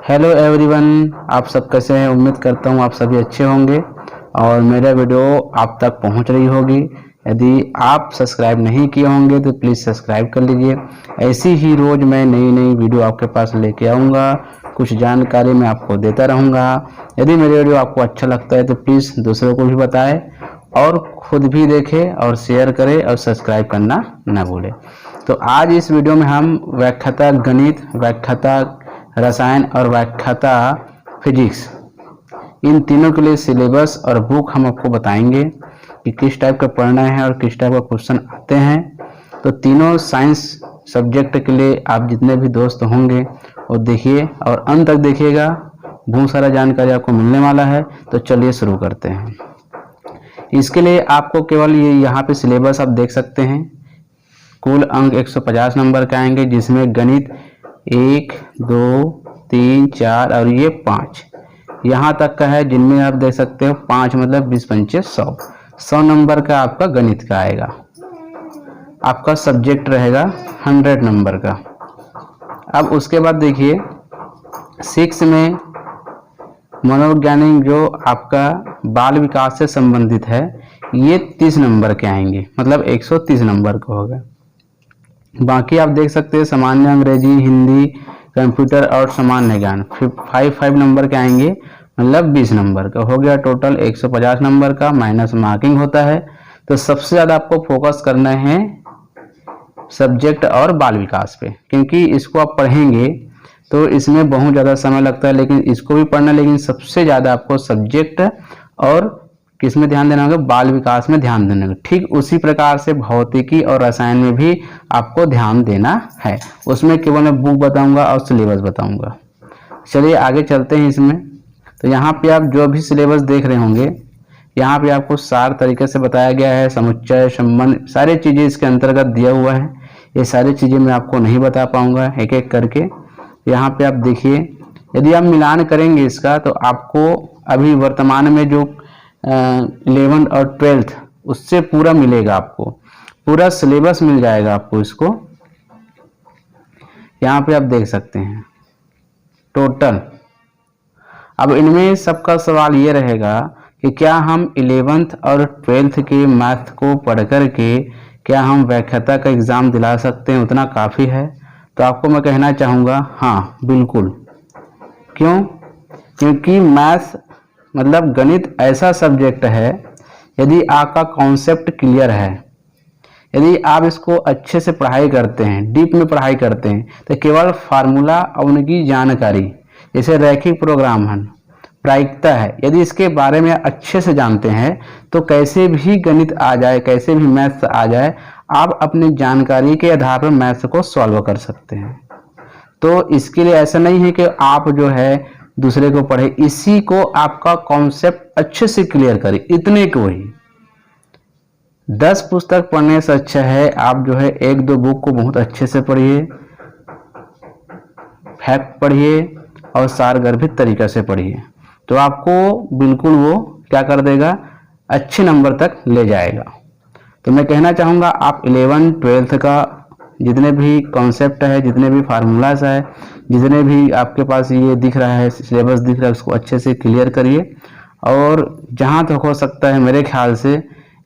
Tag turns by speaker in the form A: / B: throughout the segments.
A: Hello everyone, आप सब कैसे हैं। उम्मीद करता हूं आप सभी अच्छे होंगे और मेरा वीडियो आप तक पहुंच रही होगी। यदि आप सब्सक्राइब नहीं किए होंगे तो प्लीज़ सब्सक्राइब कर लीजिए। ऐसी ही रोज़ मैं नई नई वीडियो आपके पास लेके आऊँगा, कुछ जानकारी मैं आपको देता रहूँगा। यदि मेरे वीडियो आपको अच्छा लगता है तो प्लीज़ दूसरों को भी बताएं और खुद भी देखें और शेयर करें और सब्सक्राइब करना ना भूलें। तो आज इस वीडियो में हम व्याख्याता गणित, व्याख्याता रसायन और व्याख्याता फिजिक्स, इन तीनों के लिए सिलेबस और बुक हम आपको बताएंगे कि किस टाइप का पढ़ना है और किस टाइप का क्वेश्चन आते हैं। तो तीनों साइंस सब्जेक्ट के लिए आप जितने भी दोस्त होंगे वो देखिए और अंत तक देखिएगा, बहुत सारा जानकारी आपको मिलने वाला है। तो चलिए शुरू करते हैं। इसके लिए आपको केवल ये यहाँ पे सिलेबस आप देख सकते हैं। कुल अंक 150 नंबर के आएंगे, जिसमें गणित 1, 2, 3, 4 और ये 5 यहाँ तक का है, जिनमें आप देख सकते हो 5 मतलब 20 पंचे 100 नंबर का आपका गणित का आएगा। आपका सब्जेक्ट रहेगा 100 नंबर का। अब उसके बाद देखिए 6 में मनोवैज्ञानिक जो आपका बाल विकास से संबंधित है, ये 30 नंबर के आएंगे, मतलब 130 नंबर का होगा। बाकी आप देख सकते हैं सामान्य अंग्रेजी, हिंदी, कंप्यूटर और सामान्य ज्ञान 5 नंबर के आएंगे, मतलब 20 नंबर का हो गया। टोटल 150 नंबर का माइनस मार्किंग होता है। तो सबसे ज़्यादा आपको फोकस करना है सब्जेक्ट और बाल विकास पे, क्योंकि इसको आप पढ़ेंगे तो इसमें बहुत ज़्यादा समय लगता है, लेकिन इसको भी पढ़ना, लेकिन सबसे ज़्यादा आपको सब्जेक्ट और किस में ध्यान देना होगा, बाल विकास में ध्यान देना होगा। ठीक उसी प्रकार से भौतिकी और रसायन में भी आपको ध्यान देना है। उसमें केवल मैं बुक बताऊंगा और सिलेबस बताऊंगा। चलिए आगे चलते हैं इसमें। तो यहाँ पे आप जो भी सिलेबस देख रहे होंगे, यहाँ पे आपको सार तरीके से बताया गया है, समुच्चय, संबंध, सारी चीज़ें इसके अंतर्गत दिया हुआ है। ये सारी चीज़ें मैं आपको नहीं बता पाऊंगा एक एक करके। यहाँ पे आप देखिए, यदि आप मिलान करेंगे इसका तो आपको अभी वर्तमान में जो 11th और 12th उससे पूरा मिलेगा, आपको पूरा सिलेबस मिल जाएगा आपको। इसको यहाँ पे आप देख सकते हैं टोटल। अब इनमें सबका सवाल ये रहेगा कि क्या हम 11th और 12th के मैथ को पढ़ कर के क्या हम व्याख्याता का एग्ज़ाम दिला सकते हैं, उतना काफ़ी है? तो आपको मैं कहना चाहूँगा हाँ बिल्कुल। क्यों? क्योंकि मैथ मतलब गणित ऐसा सब्जेक्ट है, यदि आपका कॉन्सेप्ट क्लियर है, यदि आप इसको अच्छे से पढ़ाई करते हैं, डीप में पढ़ाई करते हैं, तो केवल फार्मूला और उनकी जानकारी, जैसे रैखिक प्रोग्राम है, प्रायिकता है, यदि इसके बारे में अच्छे से जानते हैं तो कैसे भी गणित आ जाए, कैसे भी मैथ्स आ जाए, आप अपनी जानकारी के आधार पर मैथ्स को सॉल्व कर सकते हैं। तो इसके लिए ऐसा नहीं है कि आप जो है दूसरे को पढ़े, इसी को आपका कॉन्सेप्ट अच्छे से क्लियर करें, इतने को ही। 10 पुस्तक पढ़ने से अच्छा है आप जो है 1-2 बुक को बहुत अच्छे से पढ़िए, फैक्ट पढ़िए और सारगर्भित तरीके से पढ़िए, तो आपको बिल्कुल वो क्या कर देगा, अच्छे नंबर तक ले जाएगा। तो मैं कहना चाहूँगा आप 11th 12th का जितने भी कॉन्सेप्ट है, जितने भी फार्मूलाज है, जितने भी आपके पास ये दिख रहा है सिलेबस दिख रहा है, उसको अच्छे से क्लियर करिए। और जहाँ तक हो सकता है मेरे ख्याल से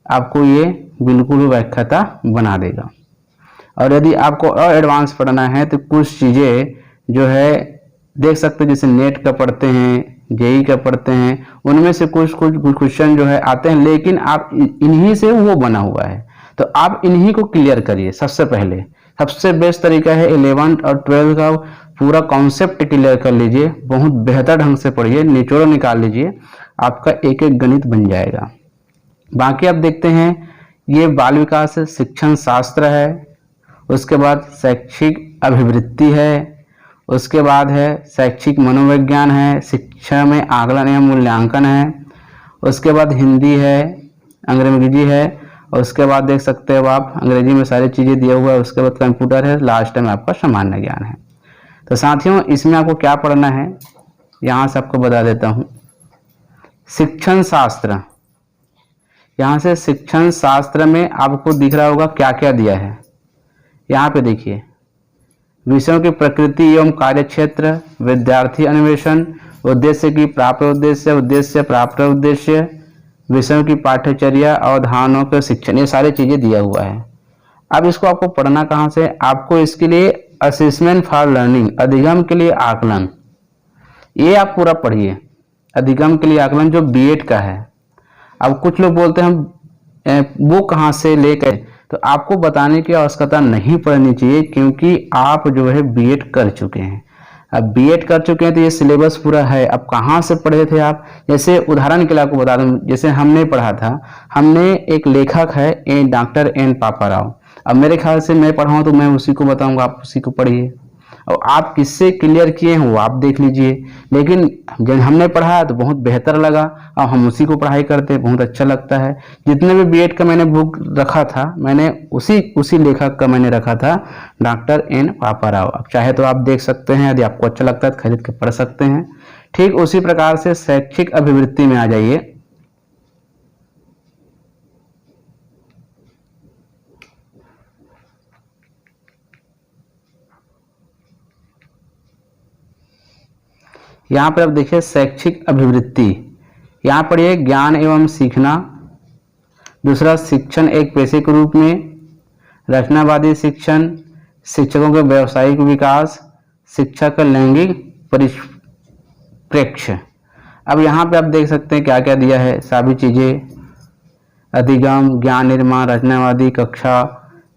A: आपको ये बिल्कुल व्याख्याता बना देगा। और यदि आपको और एडवांस पढ़ना है तो कुछ चीज़ें जो है देख सकते हैं, जैसे नेट का पढ़ते हैं, जेई का पढ़ते हैं, उनमें से कुछ क्वेश्चन जो है आते हैं, लेकिन आप इन्हीं से वो बना हुआ है, तो आप इन्हीं को क्लियर करिए। सबसे पहले सबसे बेस्ट तरीका है 11th और 12th का पूरा कॉन्सेप्ट क्लियर कर लीजिए, बहुत बेहतर ढंग से पढ़िए, निचोड़ निकाल लीजिए, आपका एक एक गणित बन जाएगा। बाकी आप देखते हैं ये बाल विकास शिक्षण शास्त्र है, उसके बाद शैक्षिक अभिवृत्ति है, उसके बाद है शैक्षिक मनोविज्ञान है, शिक्षा में आकलन या मूल्यांकन है, उसके बाद हिंदी है, अंग्रेजी है, और उसके बाद देख सकते हो आप अंग्रेजी में सारी चीज़ें दिया हुआ है, उसके बाद कंप्यूटर है, लास्ट में आपका सामान्य ज्ञान है। तो साथियों इसमें आपको क्या पढ़ना है यहाँ से आपको बता देता हूँ। शिक्षण शास्त्र, यहाँ से शिक्षण शास्त्र में आपको दिख रहा होगा क्या क्या दिया है। यहाँ पे देखिए विषयों की प्रकृति एवं कार्यक्षेत्र, विद्यार्थी अन्वेषण, उद्देश्य की प्राप्त उद्देश्य, उद्देश्य प्राप्त उद्देश्य, विषयों की पाठ्यचर्या, अवधारणाओं के शिक्षण, ये सारी चीजें दिया हुआ है। अब इसको आपको पढ़ना कहाँ से, आपको इसके लिए असेसमेंट फॉर लर्निंग, अधिगम के लिए आकलन, ये आप पूरा पढ़िए। अधिगम के लिए आकलन जो बीएड का है। अब कुछ लोग बोलते हैं हम बुक कहाँ से लेकर, तो आपको बताने की आवश्यकता नहीं पड़नी चाहिए, क्योंकि आप जो है बीएड कर चुके हैं। अब बीएड कर चुके हैं तो ये सिलेबस पूरा है। अब कहाँ से पढ़े थे आप, जैसे उदाहरण के लिए आपको बता दूं, जैसे हमने पढ़ा था, हमने एक लेखक है डॉक्टर एन पापाराव। अब मेरे ख्याल से मैं पढ़ा हूं तो मैं उसी को बताऊंगा, आप उसी को पढ़िए। और आप किससे क्लियर किए हैं वो आप देख लीजिए। लेकिन जब हमने पढ़ा तो बहुत बेहतर लगा और हम उसी को पढ़ाई करते, बहुत अच्छा लगता है। जितने भी बीएड का मैंने बुक रखा था, मैंने उसी लेखक का मैंने रखा था, डॉक्टर एन पापाराव। अब चाहे तो आप देख सकते हैं, यदि आपको अच्छा लगता है तो खरीद के पढ़ सकते हैं। ठीक उसी प्रकार से शैक्षिक अभिवृत्ति में आ जाइए। यहाँ पर आप देखिए शैक्षिक अभिवृत्ति, यहाँ पर ये ज्ञान एवं सीखना, दूसरा शिक्षण एक पेशे के रूप में, रचनावादी शिक्षण, शिक्षकों के व्यावसायिक विकास, शिक्षा का लैंगिक परिप्रेक्ष्य। अब यहाँ पे आप देख सकते हैं क्या क्या दिया है, सभी चीज़ें, अधिगम, ज्ञान निर्माण, रचनावादी, कक्षा,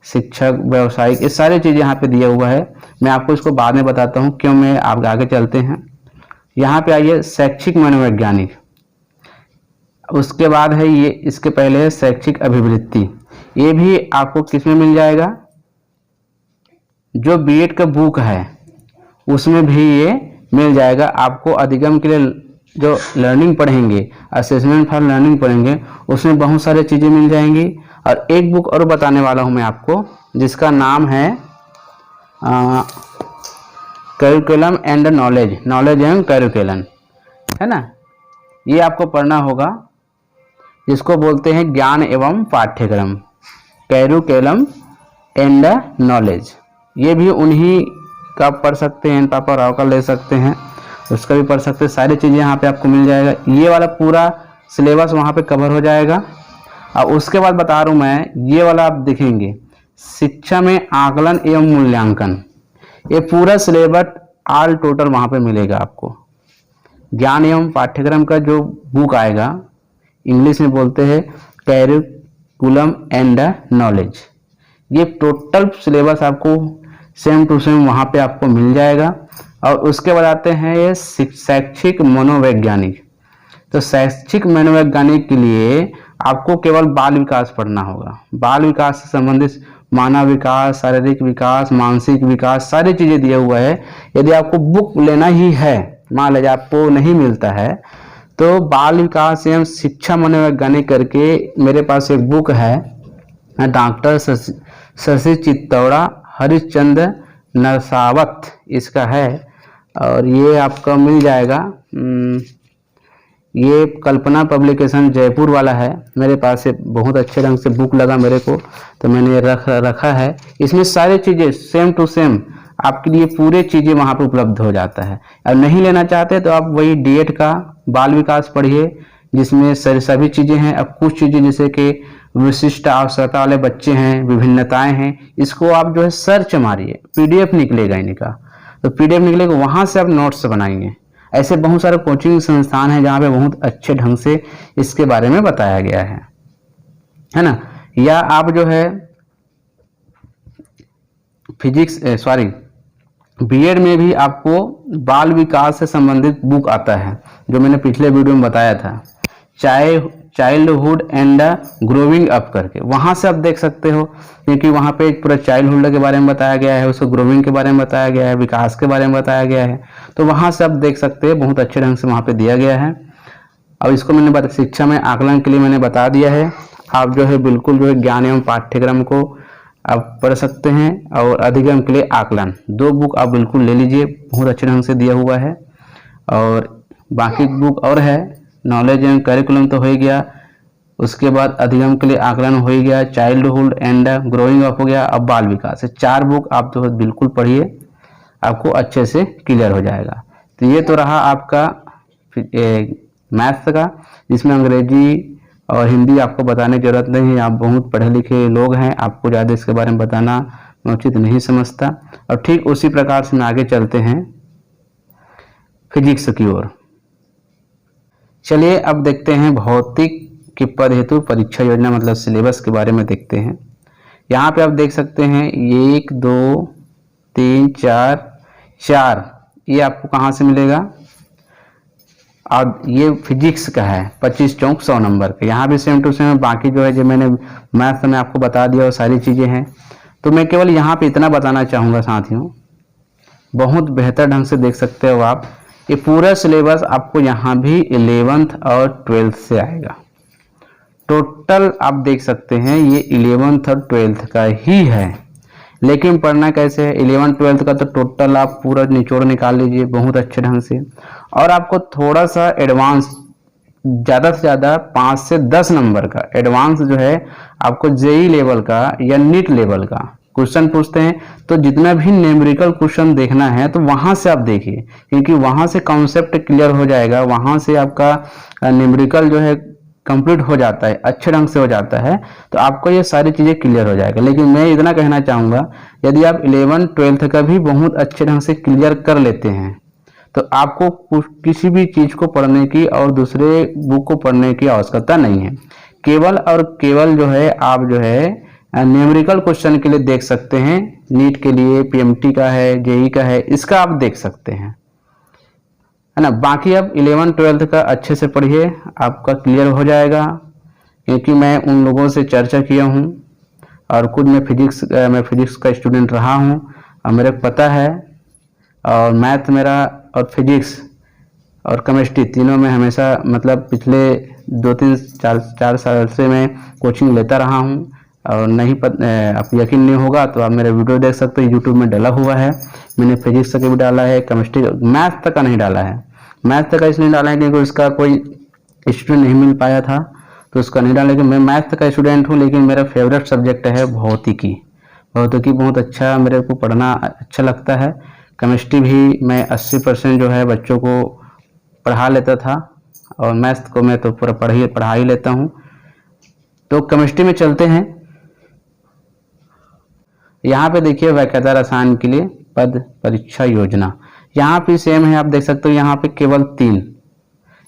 A: शिक्षक, व्यावसायिक, ये सारी चीज़ें यहाँ पे दिया हुआ है। मैं आपको इसको बाद में बताता हूँ क्यों, मैं आप आगे चलते हैं। यहाँ पे आइए शैक्षिक मनोवैज्ञानिक, उसके बाद है ये, इसके पहले है शैक्षिक अभिवृत्ति। ये भी आपको किस में मिल जाएगा, जो बीएड का बुक है उसमें भी ये मिल जाएगा आपको। अधिगम के लिए जो लर्निंग पढ़ेंगे, असेसमेंट फॉर लर्निंग पढ़ेंगे, उसमें बहुत सारी चीज़ें मिल जाएंगी। और एक बुक और बताने वाला हूँ मैं आपको, जिसका नाम है curriculum and knowledge, knowledge and curriculum, है ना। ये आपको पढ़ना होगा, जिसको बोलते हैं ज्ञान एवं पाठ्यक्रम, करिकुलम एंड नॉलेज। ये भी उन्हीं का पढ़ सकते हैं, पापाराव का ले सकते हैं, उसका भी पढ़ सकते हैं। सारी चीज़ें यहाँ पे आपको मिल जाएगा, ये वाला पूरा सिलेबस वहाँ पे कवर हो जाएगा। और उसके बाद बता रहा हूँ मैं, ये वाला आप देखेंगे शिक्षा में आकलन एवं मूल्यांकन, ये पूरा सिलेबस ऑल टोटल वहाँ पे मिलेगा आपको। ज्ञान एवं पाठ्यक्रम का जो बुक आएगा, इंग्लिश में बोलते हैं करिकुलम एंड नॉलेज, ये टोटल सिलेबस आपको सेम टू सेम वहाँ पे आपको मिल जाएगा। और उसके बाद आते हैं ये शैक्षिक मनोवैज्ञानिक। तो शैक्षिक मनोवैज्ञानिक के लिए आपको केवल बाल विकास पढ़ना होगा। बाल विकास से संबंधित मानव विकास, शारीरिक विकास, मानसिक विकास, सारी चीजें दिया हुआ है। यदि आपको बुक लेना ही है, मान लीजिए आपको नहीं मिलता है, तो बाल विकास एवं शिक्षा मनोवैज्ञानिक करके मेरे पास एक बुक है, डॉक्टर शशि चित्तौड़ा, हरिश्चंद्र नरसावत इसका है, और ये आपका मिल जाएगा। ये कल्पना पब्लिकेशन जयपुर वाला है, मेरे पास से बहुत अच्छे ढंग से बुक लगा मेरे को, तो मैंने रखा है। इसमें सारी चीज़ें सेम टू सेम आपके लिए पूरे चीज़ें वहाँ पे उपलब्ध हो जाता है। और नहीं लेना चाहते तो आप वही डीएड का बाल विकास पढ़िए, जिसमें सभी चीज़ें हैं। अब कुछ चीज़ें जैसे कि विशिष्ट आवश्यकता वाले बच्चे हैं, विभिन्नताएं हैं, इसको आप जो है सर्च मारिए, पीडीएफ निकलेगा इनका, तो पीडीएफ निकलेगा, वहाँ से आप नोट्स बनाएंगे। ऐसे बहुत सारे कोचिंग संस्थान हैं जहाँ पे बहुत अच्छे ढंग से इसके बारे में बताया गया है ना। या आप जो है बीएड में भी आपको बाल विकास से संबंधित बुक आता है, जो मैंने पिछले वीडियो में बताया था, चाइल्डहुड एंड ग्रोविंग अप करके, वहाँ से आप देख सकते हो, क्योंकि वहाँ पे पूरा चाइल्डहुड के बारे में बताया गया है, उसको ग्रोविंग के बारे में बताया गया है, विकास के बारे में बताया गया है, तो वहाँ से आप देख सकते हैं, बहुत अच्छे ढंग से वहाँ पे दिया गया है। अब इसको मैंने शिक्षा में आकलन के लिए मैंने बता दिया है। आप जो है बिल्कुल जो है ज्ञान एवं पाठ्यक्रम को आप पढ़ सकते हैं, और अधिगम के लिए आकलन, दो बुक आप बिल्कुल ले लीजिए, बहुत अच्छे ढंग से दिया हुआ है। और बाकी बुक और है, नॉलेज एंड करिकुलम तो हो ही गया, उसके बाद अधिगम के लिए आकलन हो ही गया, चाइल्डहुड एंड ग्रोइंग अप हो गया, अब बाल विकास, 4 बुक आप जो है बिल्कुल पढ़िए। आपको अच्छे से क्लियर हो जाएगा। तो ये तो रहा आपका मैथ्स का, जिसमें अंग्रेजी और हिंदी आपको बताने की जरूरत नहीं है, आप बहुत पढ़े लिखे लोग हैं, आपको ज़्यादा इसके बारे में बताना मैं उचित नहीं समझता। और ठीक उसी प्रकार से मैं आगे चलते हैं फिजिक्स की ओर। चलिए अब देखते हैं भौतिक की पद हेतु परीक्षा योजना मतलब सिलेबस के बारे में देखते हैं। यहाँ पे आप देख सकते हैं 1 2 3 4 ये आपको कहाँ से मिलेगा, और ये फिजिक्स का है 25 चौक 100 नंबर का। यहाँ भी सेम टू सेम, बाकी जो है जो मैंने मैथ में आपको बता दिया वो सारी चीज़ें हैं। तो मैं केवल यहाँ पे इतना बताना चाहूँगा साथियों, बहुत बेहतर ढंग से देख सकते हो आप, ये पूरा सिलेबस आपको यहाँ भी 11th और 12th से आएगा। टोटल आप देख सकते हैं ये 11th और 12th का ही है, लेकिन पढ़ना कैसे है, 11th 12th का तो टोटल आप पूरा निचोड़ निकाल लीजिए बहुत अच्छे ढंग से, और आपको थोड़ा सा एडवांस, ज़्यादा से ज़्यादा 5 से 10 नंबर का एडवांस जो है आपको जेई लेवल का या नीट लेवल का क्वेश्चन पूछते हैं। तो जितना भी न्यूमेरिकल क्वेश्चन देखना है तो वहाँ से आप देखिए, क्योंकि वहाँ से कॉन्सेप्ट क्लियर हो जाएगा, वहाँ से आपका न्यूमेरिकल जो है कंप्लीट हो जाता है, अच्छे ढंग से हो जाता है, तो आपको ये सारी चीज़ें क्लियर हो जाएगा। लेकिन मैं इतना कहना चाहूँगा, यदि आप 11 12th का भी बहुत अच्छे ढंग से क्लियर कर लेते हैं तो आपको किसी भी चीज़ को पढ़ने की और दूसरे बुक को पढ़ने की आवश्यकता नहीं है। केवल और केवल जो है आप जो है न्यूमेरिकल क्वेश्चन के लिए देख सकते हैं, नीट के लिए, पीएमटी का है, जेई का है, इसका आप देख सकते हैं, है ना। बाकी आप 11 12th का अच्छे से पढ़िए, आपका क्लियर हो जाएगा, क्योंकि मैं उन लोगों से चर्चा किया हूँ और खुद मैं फिजिक्स का स्टूडेंट रहा हूँ और मेरे को पता है। और मैथ मेरा और फिजिक्स और केमिस्ट्री तीनों में हमेशा मतलब पिछले 2-3-4 साल से मैं कोचिंग लेता रहा हूँ। और नहीं आप यकीन नहीं होगा तो आप मेरा वीडियो देख सकते हो, यूट्यूब में डाला हुआ है, मैंने फिजिक्स का भी डाला है, केमिस्ट्री, मैथ तक का नहीं डाला है। मैथ तक का इसलिए डाला है क्योंकि उसका कोई स्टूडेंट नहीं मिल पाया था तो उसका नहीं डाला। लेकिन मैं मैथ का स्टूडेंट हूँ, लेकिन मेरा फेवरेट सब्जेक्ट है भौतिकी। भौतिकी बहुत अच्छा मेरे को पढ़ना अच्छा लगता है। केमिस्ट्री भी मैं 80% जो है बच्चों को पढ़ा लेता था, और मैथ को मैं तो पूरा पढ़ा ही लेता हूँ। तो केमिस्ट्री में चलते हैं। यहाँ पे देखिए व्याख्याता रसायन के लिए पद परीक्षा योजना, यहाँ पे सेम है, आप देख सकते हो। यहाँ पे केवल 3,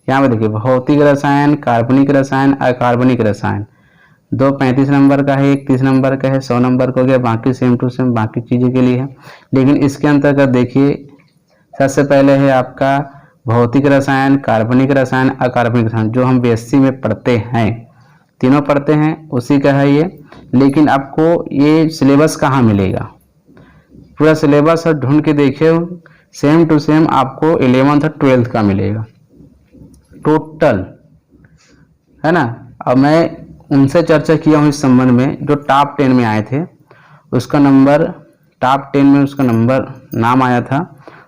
A: यहाँ पे देखिए भौतिक रसायन, कार्बनिक रसायन, अकार्बनिक रसायन, 2 35 नंबर का है, 1 30 नंबर का है, 100 नंबर का हो गया। बाकी सेम टू सेम बाकी चीज़ों के लिए है। लेकिन इसके अंतर्गत देखिए सबसे पहले है आपका भौतिक रसायन, कार्बनिक रसायन, अकार्बनिक रसायन, जो हम बीएससी में पढ़ते हैं, तीनों पढ़ते हैं, उसी का है ये। लेकिन आपको ये सिलेबस कहाँ मिलेगा, पूरा सिलेबस और ढूंढ के देखिए, सेम टू सेम आपको 11th और 12th का मिलेगा टोटल, है ना। अब मैं उनसे चर्चा किया हूँ इस संबंध में, जो टॉप 10 में आए थे, उसका नंबर टॉप 10 में उसका नंबर नाम आया था,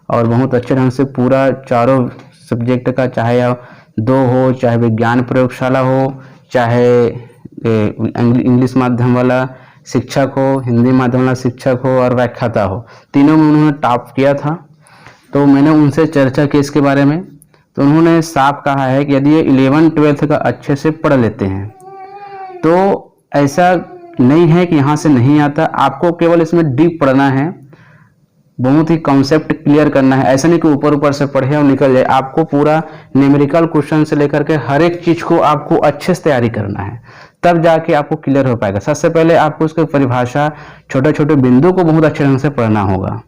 A: और बहुत अच्छे ढंग से पूरा चारों सब्जेक्ट का, चाहे 2 हो, चाहे विज्ञान प्रयोगशाला हो, चाहे इंग्लिश माध्यम वाला शिक्षक हो, हिंदी माध्यम वाला शिक्षक हो, और व्याख्याता हो, तीनों में उन्होंने टॉप किया था। तो मैंने उनसे चर्चा की इसके बारे में, तो उन्होंने साफ कहा है कि यदि ये 11 12th का अच्छे से पढ़ लेते हैं तो ऐसा नहीं है कि यहाँ से नहीं आता, आपको केवल इसमें डीप पढ़ना है, बहुत ही कॉन्सेप्ट क्लियर करना है। ऐसा नहीं कि ऊपर ऊपर से पढ़े और निकल जाए, आपको पूरा न्यूमेरिकल क्वेश्चन से लेकर के हर एक चीज को आपको अच्छे से तैयारी करना है, तब जाके आपको क्लियर हो पाएगा। सबसे पहले आपको उसकी परिभाषा, छोटे छोटे बिंदु को बहुत अच्छे ढंग से पढ़ना होगा।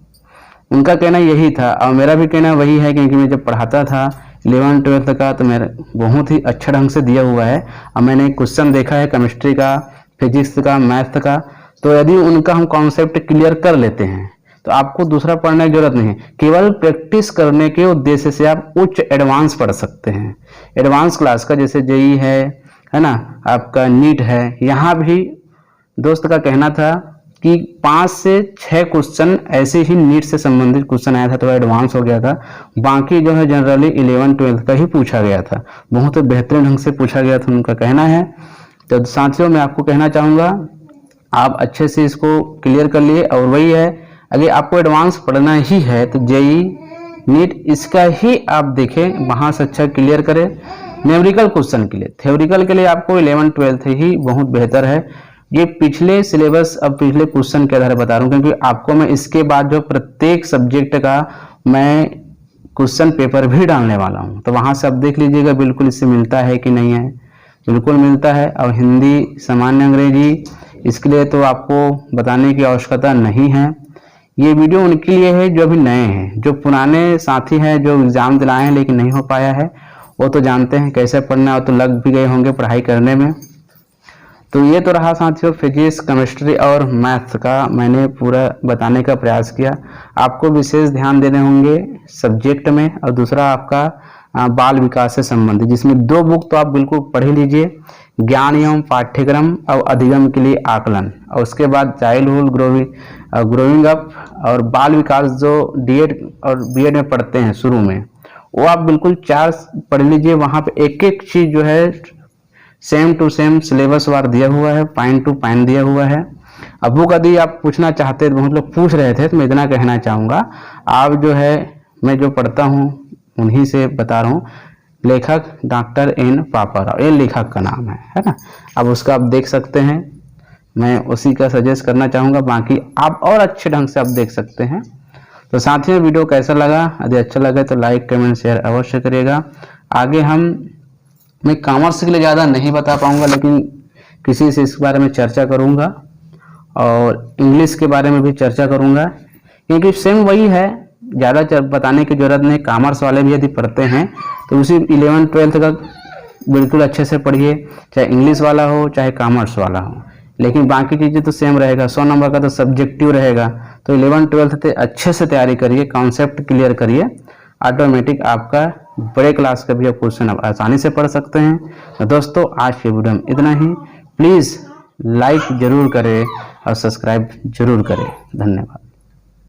A: उनका कहना यही था और मेरा भी कहना वही है, क्योंकि मैं जब पढ़ाता था 11 12th का तो मेरा बहुत ही अच्छा ढंग से दिया हुआ है, और मैंने क्वेश्चन देखा है केमिस्ट्री का, फिजिक्स का, मैथ का। तो यदि उनका हम कॉन्सेप्ट क्लियर कर लेते हैं तो आपको दूसरा पढ़ने की जरूरत नहीं है, केवल प्रैक्टिस करने के उद्देश्य से आप उच्च एडवांस पढ़ सकते हैं। एडवांस क्लास का जैसे जेई है ना, आपका नीट है, यहाँ भी दोस्त का कहना था कि 5 से 6 क्वेश्चन ऐसे ही नीट से संबंधित क्वेश्चन आया था, थोड़ा एडवांस हो गया था। बाकी जो है जनरली 11 12th का ही पूछा गया था, बहुत बेहतरीन ढंग से पूछा गया था, उनका कहना है। तो साथियों मैं आपको कहना चाहूँगा, आप अच्छे से इसको क्लियर कर लिए, और वही है अगर आपको एडवांस पढ़ना ही है तो जेई नीट इसका ही आप देखें, वहाँ से अच्छा क्लियर करें। न्यूमेरिकल क्वेश्चन के लिए, थ्योरिकल के लिए आपको 11th-12th ही बहुत बेहतर है। ये पिछले सिलेबस, अब पिछले क्वेश्चन के आधार बता रहा हूँ, क्योंकि आपको मैं इसके बाद जो प्रत्येक सब्जेक्ट का मैं क्वेश्चन पेपर भी डालने वाला हूँ, तो वहाँ से आप देख लीजिएगा बिल्कुल इससे मिलता है कि नहीं है। बिल्कुल मिलता है। और हिंदी, सामान्य अंग्रेजी, इसके लिए तो आपको बताने की आवश्यकता नहीं है। ये वीडियो उनके लिए है जो अभी नए हैं, जो पुराने साथी हैं जो एग्जाम दिलाए हैं लेकिन नहीं हो पाया है, वो तो जानते हैं कैसे पढ़ना है, वो तो लग भी गए होंगे पढ़ाई करने में। तो ये तो रहा साथियों फिजिक्स, केमिस्ट्री और मैथ्स का मैंने पूरा बताने का प्रयास किया। आपको विशेष ध्यान देने होंगे सब्जेक्ट में, और दूसरा आपका बाल विकास से संबंधित, जिसमें 2 बुक तो आप बिल्कुल पढ़ ही लीजिए, ज्ञान एवं पाठ्यक्रम और अधिगम के लिए आकलन, और उसके बाद चाइल्डहुड ग्रोइंग अप और बाल विकास जो डीएड और बीएड में पढ़ते हैं शुरू में, वो आप बिल्कुल 4 पढ़ लीजिए। वहाँ पे एक एक चीज जो है सेम टू सेम सिलेबस वार दिया हुआ है, पॉइंट टू पॉइंट दिया हुआ है। अब बुक यदि आप पूछना चाहते हैं, बहुत लोग पूछ रहे थे, तो मैं इतना कहना चाहूँगा, आप जो है मैं जो पढ़ता हूँ उन्हीं से बता रहा हूँ। लेखक डॉक्टर एन पापाराव, ये लेखक का नाम है ना। अब उसका आप देख सकते हैं, मैं उसी का सजेस्ट करना चाहूँगा, बाकी आप और अच्छे ढंग से आप देख सकते हैं। तो साथियों वीडियो कैसा लगा? यदि अच्छा लगा तो लाइक कमेंट शेयर अवश्य करिएगा। आगे मैं कॉमर्स के लिए ज़्यादा नहीं बता पाऊँगा, लेकिन किसी से इस बारे में चर्चा करूँगा, और इंग्लिश के बारे में भी चर्चा करूँगा, क्योंकि सेम वही है, ज़्यादा बताने की जरूरत नहीं। कॉमर्स वाले भी यदि पढ़ते हैं तो उसी 11th-12th का बिल्कुल अच्छे से पढ़िए, चाहे इंग्लिश वाला हो चाहे कॉमर्स वाला हो, लेकिन बाकी चीज़ें तो सेम रहेगा। 100 नंबर का तो सब्जेक्टिव रहेगा, तो 11th-12th से अच्छे से तैयारी करिए, कॉन्सेप्ट क्लियर करिए, ऑटोमेटिक आपका बड़े क्लास का भी क्वेश्चन आप आसानी से पढ़ सकते हैं। तो दोस्तों आज के वीडियो में इतना ही। प्लीज़ लाइक जरूर करें और सब्सक्राइब जरूर करें। धन्यवाद।